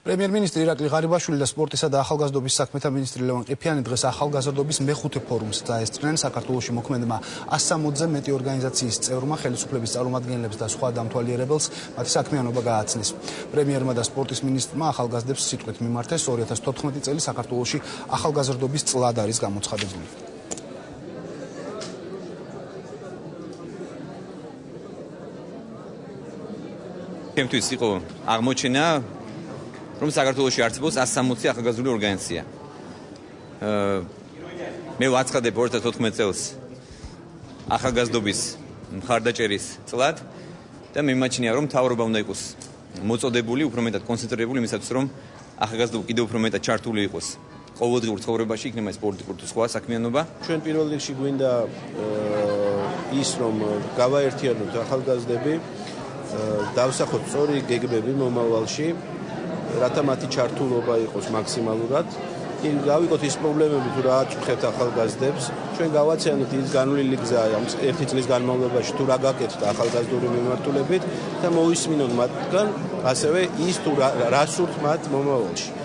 პრემიერ-მინისტრი ირაკლი ღარიბაშვილი და სპორტისა და ახალგაზრდობის საქმეთა მინისტრი ლევან ყიფიანი დღეს ახალგაზრდობის მეხუთე ფორუმს დაესწრნენ. საქართველოში მოქმედება 160-ზე მეტი ორგანიზაციის წევრმა, ხელისუფლების წარმომადგენლებს და სხვა დამთვალიერებელს მათი საქმიანობა გააცნეს. პრემიერმა და სპორტის მინისტრმა ახალგაზრდებს სიტყვით მიმართეს. 2014 წელი საქართველოში ახალგაზრდობის წლად არის გამოცხადებული. ჩემთვის იყო აღმოჩენა, რომ საქართველოში არსებობს 160 ახალგაზრდული ორგანიზაცია. მე ვაცხადებ 2014 წელს ახალგაზრდობის მხარდაჭერის წლად და მიმაჩნია, რომ მთავრობა უნდა იყოს მოწოდებული, უფრო მეტად კონცენტრირებული იმისათვის, რომ ახალგაზრდობა კიდევ უფრო მეტად ჩართული იყოს ყოველდღიურ ცხოვრებაში, იქნება ეს პოლიტიკური თუ სხვა საქმიანობა. ჩვენ პირველ რიგში გვინდა ის, რომ გავაერთიანოთ ახალგაზრდები, დავსახოთ სწორი გეგმები მომავალში, რათა მათი ჩართულობა იყოს მაქსიმალურად. გავიგოთ ის პრობლემები, თუ რა აწუხებთ ახალგაზრდებს, ჩვენ გავაციანოთ ის განვლილი გზა ერთი წლის განმავლობაში, თუ რა გაკეთდა ახალგაზრდული მიმართულებით და მოვისმინოთ მათგან ასევე ის, თუ რა სურთ მათ მომავალში.